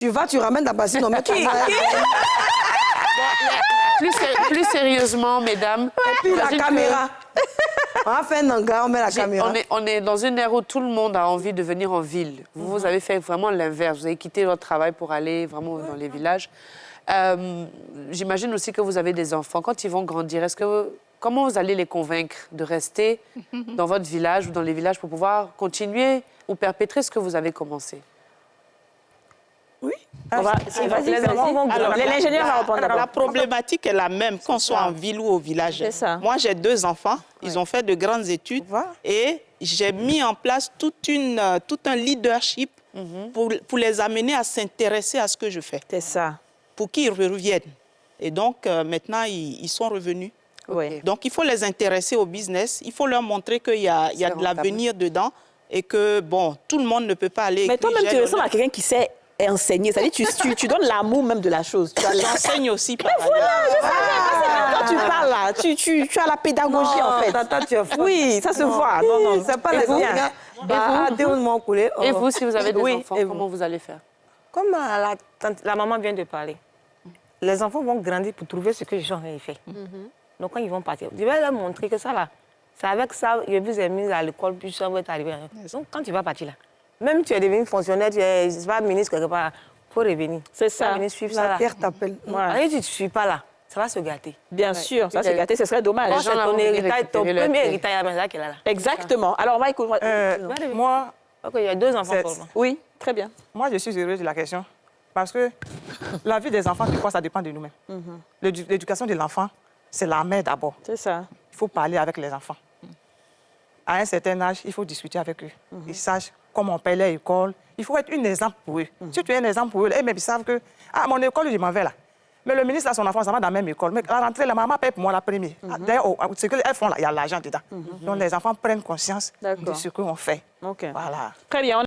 Tu vas, tu ramènes ta bassine, on met ton Plus sérieusement, mesdames. Et puis la caméra. On va faire un hangar, on met la caméra. On est dans une ère où tout le monde a envie de venir en ville. Vous avez fait vraiment l'inverse. Vous avez quitté votre travail pour aller vraiment dans les villages. J'imagine aussi que vous avez des enfants. Quand ils vont grandir, comment vous allez les convaincre de rester dans votre village ou dans les villages pour pouvoir continuer ou perpétrer ce que vous avez commencé? Oui. L'ingénieur va répondre d'abord. La problématique est la même, qu'on soit en ville ou au village. C'est ça. Moi, j'ai 2 enfants. Ils ont fait de grandes études. Et j'ai mis en place tout un leadership pour les amener à s'intéresser à ce que je fais. C'est ça. Pour qu'ils reviennent. Et donc, maintenant, ils sont revenus. Oui. Donc, il faut les intéresser au business. Il faut leur montrer qu'il y a de l'avenir dedans et que, bon, tout le monde ne peut pas aller... Mais toi-même, tu ressembles à quelqu'un qui sait enseigner. C'est-à-dire tu donnes l'amour même de la chose. J'enseigne aussi par Voilà, quand tu parles là, tu as la pédagogie en fait. Tata, tu es fou. Oui, ça se voit. Non, c'est pas les enfants. Et vous, si vous avez des enfants, comment vous allez faire? Comme la maman vient de parler, les enfants vont grandir pour trouver ce que les gens ont fait. Donc, quand ils vont partir, je vais leur montrer que ça, là, c'est avec ça, je vous ai mis à l'école, puis ça va t'arriver. Donc, quand tu vas partir là, même tu es devenu fonctionnaire, tu es pas ministre quelque part, il faut revenir. C'est ça. Suivre ça, La là. terre t'appelle. Allez, tu ne suis pas là, ça va se gâter. Bien sûr, ça se gâter, ce serait dommage. C'est ton héritage, ton premier héritage à la maison qu'il a là. Exactement. Alors, on va écouter. Moi, il y a 2 enfants pour moi. Oui, très bien. moi, je suis heureuse de la question parce que la vie des enfants, ça dépend de nous-mêmes. L'éducation de l'enfant, c'est la mère d'abord. C'est ça. Il faut parler avec les enfants. À un certain âge, il faut discuter avec eux. Ils sachent comment on paye l'école. Il faut être un exemple pour eux. Si tu es un exemple pour eux, eux-mêmes, ils savent que, mon école, je m'en vais là. Mais le ministre, là, son enfant, ça va dans la même école. Mais à la rentrée, la maman paye pour moi la première. D'ailleurs, ce qu'elles font là, il y a l'argent dedans. Donc, les enfants prennent conscience de ce qu'on fait. OK. Voilà. Très bien.